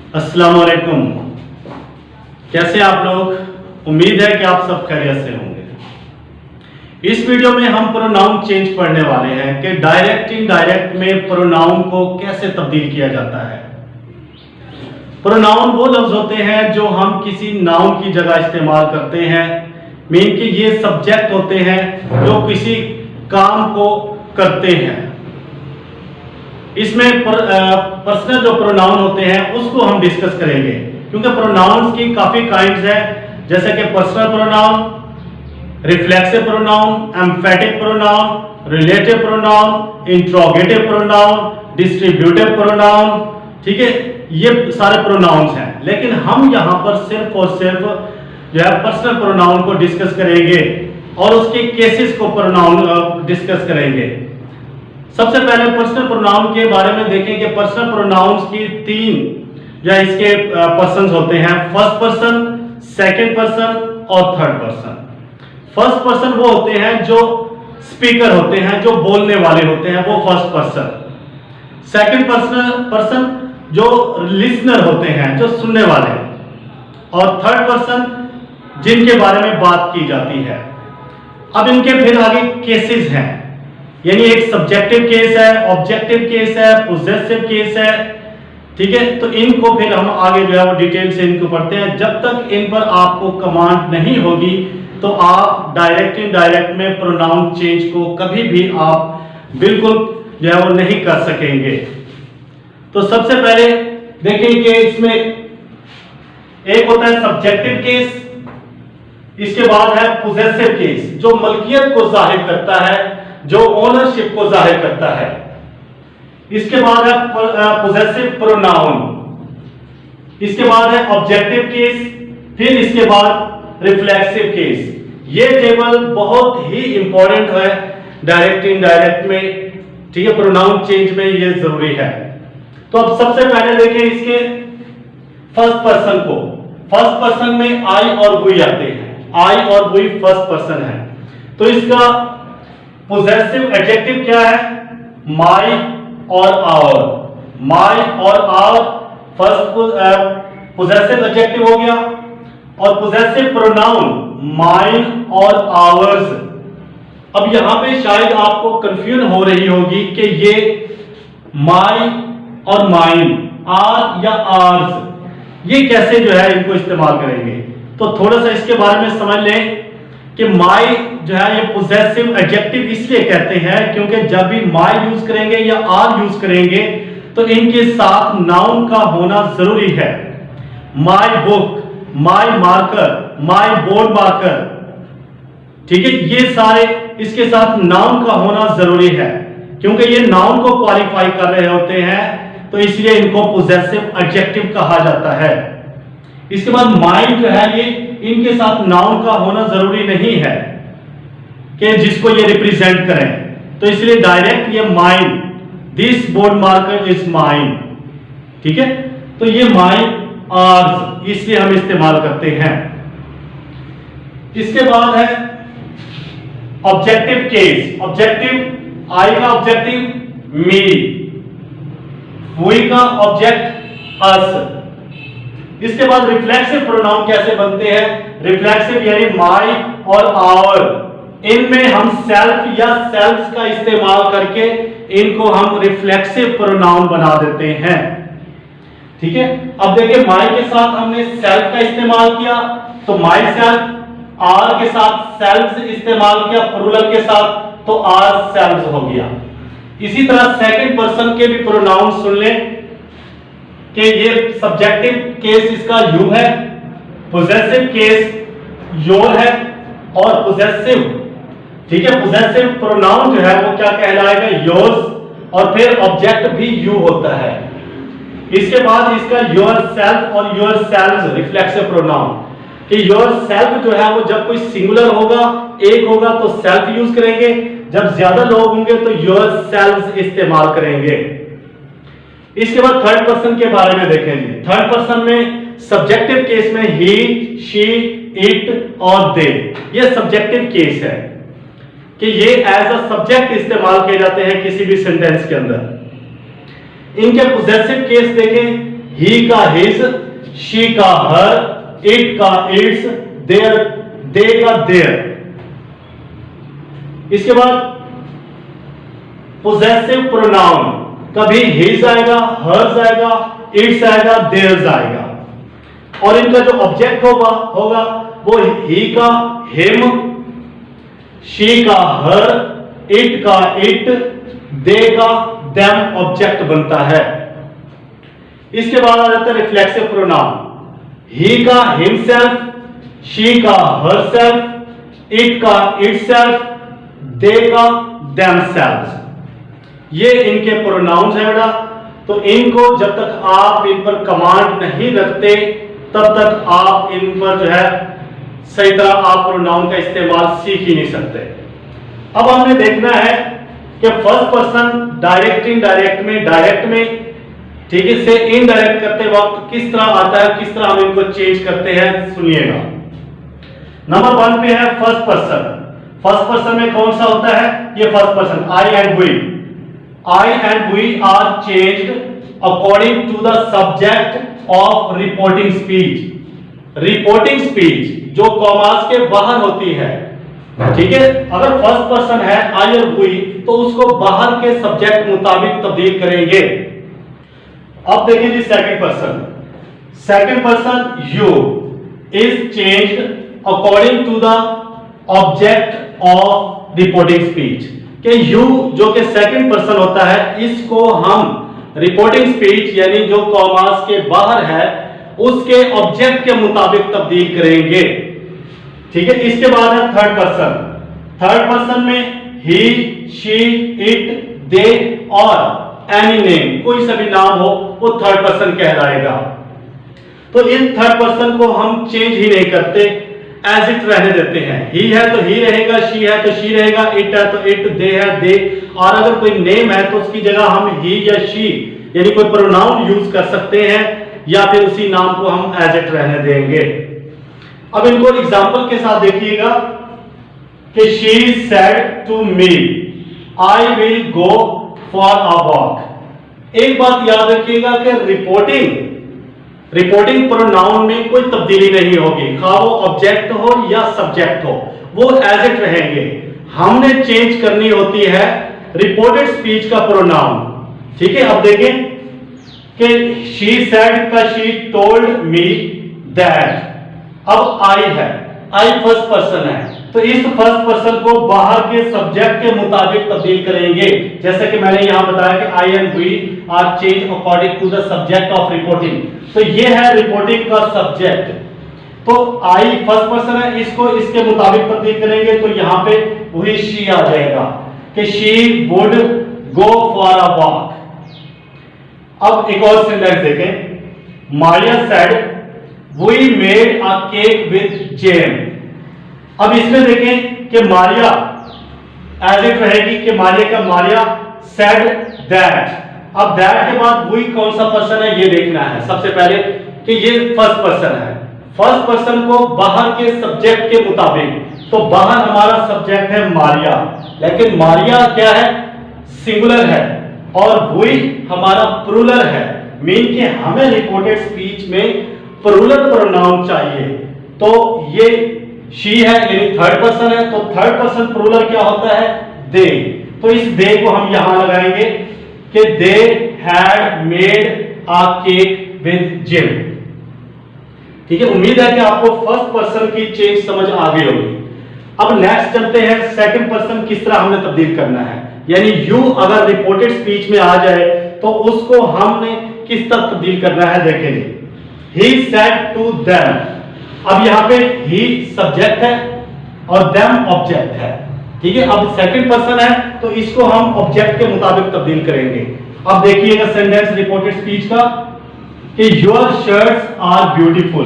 अस्सलाम वालेकुम। कैसे आप लोग? उम्मीद है कि आप सब खैरियत से होंगे। इस वीडियो में हम प्रोनाउन चेंज पढ़ने वाले हैं कि डायरेक्ट इनडायरेक्ट में प्रोनाउन को कैसे तब्दील किया जाता है। प्रोनाउन वो लफ्ज होते हैं जो हम किसी नाउन की जगह इस्तेमाल करते हैं। मीन कि ये सब्जेक्ट होते हैं जो किसी काम को करते हैं। इसमें पर्सनल जो प्रोनाउन होते हैं उसको हम डिस्कस करेंगे, क्योंकि प्रोनाउंस की काफी काइंड्स हैं, जैसे कि personal pronoun, reflexive pronoun, emphatic pronoun, relative pronoun, interrogative pronoun, distributive pronoun. ठीक है, ये सारे प्रोनाउंस हैं, लेकिन हम यहां पर सिर्फ और सिर्फ जो है पर्सनल प्रोनाउन को डिस्कस करेंगे और उसके केसेस को प्रोनाउन डिस्कस करेंगे। सबसे पहले पर्सनल प्रोनाउन के बारे में देखें कि पर्सनल प्रोनाउंस की तीन या इसके पर्सन्स होते हैं, फर्स्ट पर्सन, सेकंड पर्सन और थर्ड पर्सन। फर्स्ट पर्सन वो होते हैं जो स्पीकर होते हैं, जो बोलने वाले होते हैं, वो फर्स्ट पर्सन। सेकंड पर्सन जो लिसनर होते हैं, जो सुनने वाले। और थर्ड पर्सन जिनके बारे में बात की जाती है। अब इनके फिर आगे केसेस हैं, यानी एक सब्जेक्टिव केस है, ऑब्जेक्टिव केस है, पोजेसिव केस है। ठीक है, तो इनको फिर हम आगे जो है वो डिटेल से इनको पढ़ते हैं। जब तक इन पर आपको कमांड नहीं होगी तो आप डायरेक्ट इनडायरेक्ट में प्रोनाउन चेंज को कभी भी आप बिल्कुल जो है वो नहीं कर सकेंगे। तो सबसे पहले देखें कि इसमें एक होता है सब्जेक्टिव केस, इसके बाद है पोजेसिव केस जो मलकियत को जाहिर करता है, जो ओनरशिप को जाहिर करता है। इसके बाद है पोजेसिव प्रोनाउन, इसके बाद है ऑब्जेक्टिव केस, फिर इसके बाद रिफ्लेक्सिव केस। ये टेबल बहुत ही इंपॉर्टेंट है डायरेक्ट इनडायरेक्ट में। ठीक है, प्रोनाउन चेंज में ये जरूरी है। तो अब सबसे पहले देखें इसके फर्स्ट पर्सन को। फर्स्ट पर्सन में आई और वी आते हैं। आई और वी फर्स्ट पर्सन है, तो इसका पोजेसिव एडजेक्टिव क्या है? माई और आवर। माई और आवर फर्स्ट पोजेसिव एडजेक्टिव हो गया। और पोजेसिव प्रोनाउन माइन और आवर्स। अब यहां पे शायद आपको कंफ्यूजन हो रही होगी कि ये माई और माइन, आर या आर्स, ये कैसे जो है इनको इस्तेमाल करेंगे। तो थोड़ा सा इसके बारे में समझ लें कि माई जो है ये पोजेसिव एडजेक्टिव इसलिए कहते हैं क्योंकि जब भी माई यूज करेंगे या आर यूज करेंगे तो इनके साथ नाउन का होना जरूरी है। My book, my marker, my board marker. ठीक है, ये सारे इसके साथ नाउन का होना जरूरी है, क्योंकि ये नाउन को क्वालिफाई कर रहे होते हैं, तो इसलिए इनको पोजेसिव एडजेक्टिव कहा जाता है। इसके बाद माइन जो है ये इनके साथ नाउन का होना जरूरी नहीं है कि जिसको ये रिप्रेजेंट करें, तो इसलिए डायरेक्ट ये mine, this board marker is mine. ठीक है, तो ये माइन आर्स इसलिए हम इस्तेमाल करते हैं। इसके बाद है ऑब्जेक्टिव केस। ऑब्जेक्टिव, आई का ऑब्जेक्टिव मी, वी का ऑब्जेक्ट अस। इसके बाद रिफ्लेक्सिव प्रोनाउन कैसे बनते हैं? रिफ्लेक्सिव यानी माई और आवर, इनमें हम सेल्फ या सेल्फ्स का इस्तेमाल करके इनको हम रिफ्लेक्सिव प्रोनाउन बना देते हैं। ठीक है, अब देखिए माई के साथ हमने सेल्फ का इस्तेमाल किया तो माई सेल्फ, आर के साथ सेल्फ्स इस्तेमाल किया प्लूरल के साथ तो आर सेल्फ्स हो गया। इसी तरह सेकंड पर्सन के भी प्रोनाउन सुन लें कि ये सब्जेक्टिव केस इसका यू है, पोजेसिव केस योर है और पोजेसिव, ठीक है, पोजेसिव प्रोनाउन जो है वो क्या कहलाएगा? योर्स, और फिर ऑब्जेक्ट भी यू होता है। इसके बाद इसका योर सेल्फ और योर सेल्व्स रिफ्लेक्सिव प्रोनाउन कि योर सेल्फ जो है वो जब कोई सिंगुलर होगा, एक होगा तो सेल्फ यूज करेंगे, जब ज्यादा लोग होंगे तो योर सेल्व्स इस्तेमाल करेंगे। इसके बाद थर्ड पर्सन के बारे में देखेंगे। थर्ड पर्सन में सब्जेक्टिव केस में ही, शी, इट और दे, ये सब्जेक्टिव केस है कि ये एज अ सब्जेक्ट इस्तेमाल किए जाते हैं किसी भी सेंटेंस के अंदर। इनके पोजेसिव केस देखें, he का his, she का her, it का its, their they का their। इसके बाद possessive pronoun, कभी his आएगा, hers आएगा, its आएगा, theirs आएगा। और इनका जो ऑब्जेक्ट होगा वो he का him, she का her, it का it, they का them ऑब्जेक्ट बनता है। इसके बाद आ जाता है रिफ्लेक्सिव प्रोनाउन, he का himself, she का herself, it का itself, they का themselves। ये इनके प्रोनाउंस है बेटा। तो इनको जब तक आप इन पर कमांड नहीं रखते तब तक आप इन पर जो है सही तरह आप प्रोनाउन का इस्तेमाल सीख ही नहीं सकते। अब हमने देखना है कि फर्स्ट पर्सन डायरेक्ट इनडायरेक्ट में, डायरेक्ट में ठीक है से इनडायरेक्ट करते वक्त किस तरह आता है, किस तरह हम इनको चेंज करते हैं, सुनिएगा। नंबर 1 पे है फर्स्ट पर्सन। फर्स्ट पर्सन में कौन सा होता है? ये first person I and we. I and we are changed according to the subject of reporting speech। Reporting speech जो कॉमास के बाहर होती है, ठीक है, अगर फर्स्ट पर्सन है आई और वी तो उसको बाहर के सब्जेक्ट मुताबिक तब्दील करेंगे। अब देखिए जी second person. Second person you is changed according to the object of reporting speech. कि यू जो कि सेकंड पर्सन होता है इसको हम रिपोर्टिंग स्पीच यानी जो कॉमास के बाहर है उसके ऑब्जेक्ट के मुताबिक तब्दील करेंगे, ठीक है। इसके बाद है थर्ड पर्सन। थर्ड पर्सन में ही, she, it, they or any name, कोई सा भी नाम हो वो थर्ड पर्सन कहलाएगा। तो इन थर्ड पर्सन को हम चेंज ही नहीं करते, एज इट रहने देते हैं। ही है तो ही रहेगा, शी है तो शी रहेगा, इट है तो इट, दे है दे। और अगर कोई नेम है तो उसकी जगह हम ही या शी यानी कोई प्रोनाउन यूज कर सकते हैं या फिर उसी नाम को हम एज इट रहने देंगे। अब इनको एग्जांपल के साथ देखिएगा कि she said to me I will go for a walk. एक बात याद रखिएगा कि रिपोर्टिंग प्रोनाउन में कोई तब्दीली नहीं होगी, खा वो ऑब्जेक्ट हो या सब्जेक्ट हो, वो एज इट रहेंगे। हमने चेंज करनी होती है रिपोर्टेड स्पीच का प्रोनाउन, ठीक है। अब देखें कि शी सेड का शी टोल्ड मी दैट। अब आई है, आई फर्स्ट पर्सन है तो इस फर्स्ट पर्सन को बाहर के सब्जेक्ट के मुताबिक तब्दील करेंगे। जैसे कि मैंने यहां बताया कि I and we are change according to the subject of reporting. तो ये है रिपोर्टिंग का सब्जेक्ट। तो आई फर्स्ट पर्सन है, इसको इसके मुताबिक तब्दील करेंगे तो यहां पे वही शी आ जाएगा कि she would go for a walk. अब एक और सेंटेंस देखें। Maria said we made a cake with jam. अब इसमें देखें कि मारिया एज इट रहेगी कि मारिया का मारिया सेड दैट। अब दैट के बाद वी कौन सा पर्सन है ये देखना है सबसे पहले कि ये फर्स्ट पर्सन है। फर्स्ट पर्सन को बाहर के सब्जेक्ट के मुताबिक, तो बाहर हमारा सब्जेक्ट है मारिया, लेकिन मारिया क्या है? सिंगुलर है और वी हमारा प्लूरल है। मीन कि हमें रिपोर्टेड स्पीच में प्लूरल प्रोनाउन चाहिए। तो ये शी है यानी थर्ड पर्सन है, तो थर्ड पर्सन प्लूरल क्या होता है? दे। तो इस दे को हम यहां लगाएंगे कि they had made a cake with gym. ठीक है, उम्मीद है कि आपको फर्स्ट पर्सन की चेंज समझ आ गई होगी। अब नेक्स्ट चलते हैं सेकंड पर्सन किस तरह हमने तब्दील करना है, यानी यू अगर रिपोर्टेड स्पीच में आ जाए तो उसको हमने किस तरह तब्दील करना है देखें जी। He said to them. अब यहां पे ही सब्जेक्ट है और देम ऑब्जेक्ट है, ठीक है। अब सेकंड पर्सन है तो इसको हम ऑब्जेक्ट के मुताबिक तब्दील करेंगे। अब देखिएगा सेंटेंस रिपोर्टेड स्पीच का कि योर शर्ट्स आर ब्यूटीफुल।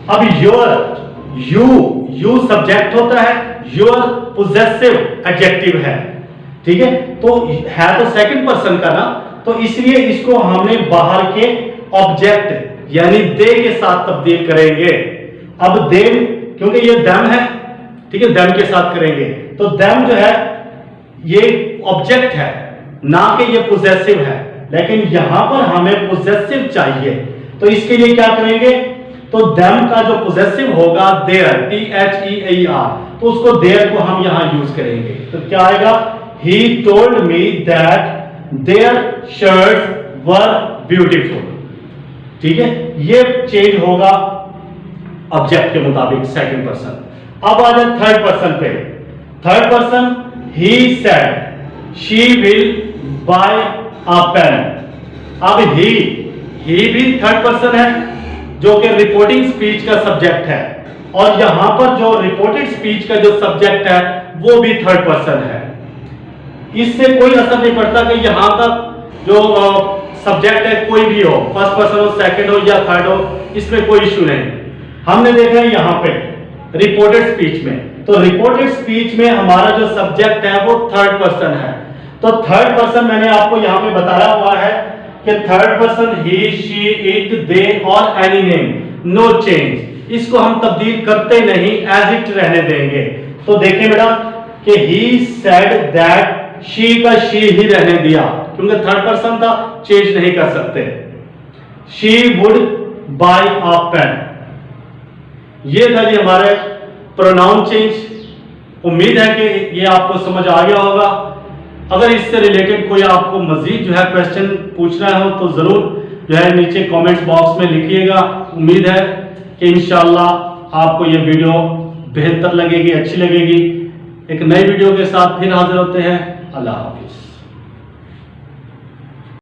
अब यू सब्जेक्ट होता है, योर पोजेसिव एडजेक्टिव है, ठीक है। तो है तो सेकंड पर्सन का ना, तो इसलिए इसको हमने बाहर के ऑब्जेक्ट यानी दे के साथ तब्दील करेंगे। अब देम क्योंकि ये देम है, ठीक है, देम के साथ करेंगे। तो देम जो है ये ऑब्जेक्ट है, ना कि ये पोजेसिव है, लेकिन यहां पर हमें पोजेसिव चाहिए। तो इसके लिए क्या करेंगे, तो them का जो पोजेसिव होगा देयर, THEAR, तो उसको देयर को हम यहां यूज करेंगे। तो क्या आएगा, he told me that their shirts were beautiful। ठीक है, ये चेंज होगा ऑब्जेक्ट के मुताबिक सेकंड पर्सन। अब आ जाए थर्ड पर्सन पे। Third person, he said she will buy a pen। अब he भी थर्ड पर्सन है जो कि रिपोर्टिंग स्पीच का सब्जेक्ट है, और यहां पर जो रिपोर्टेड स्पीच का जो सब्जेक्ट है वो भी थर्ड पर्सन है। इससे कोई असर नहीं पड़ता कि यहां तक जो सब्जेक्ट है कोई भी हो, फर्स्ट पर्सन हो, सेकंड हो या थर्ड हो, इसमें कोई इशू नहीं। हमने देखा है यहां पे रिपोर्टेड स्पीच में, तो रिपोर्टेड स्पीच में हमारा जो सब्जेक्ट है वो थर्ड पर्सन है। तो थर्ड पर्सन मैंने आपको यहां पे बताया हुआ है कि third person he, she, it, they or any name, no change, इसको हम तब्दील करते नहीं, एज इट रहने देंगे। तो देखें बेटा कि ही सेड दैट, शी का शी ही रहने दिया क्योंकि थर्ड पर्सन था, चेंज नहीं कर सकते। She would buy a pen, ये था जी हमारे प्रोनाउन चेंज। उम्मीद है कि ये आपको समझ आ गया होगा। अगर इससे रिलेटेड कोई आपको मजीद जो है क्वेश्चन पूछना हो तो जरूर जो है नीचे कमेंट्स बॉक्स में लिखिएगा। उम्मीद है कि इंशाल्लाह आपको ये वीडियो बेहतर लगेगी, अच्छी लगेगी। एक नई वीडियो के साथ फिर हाजिर होते हैं। अल्लाह हाफिज।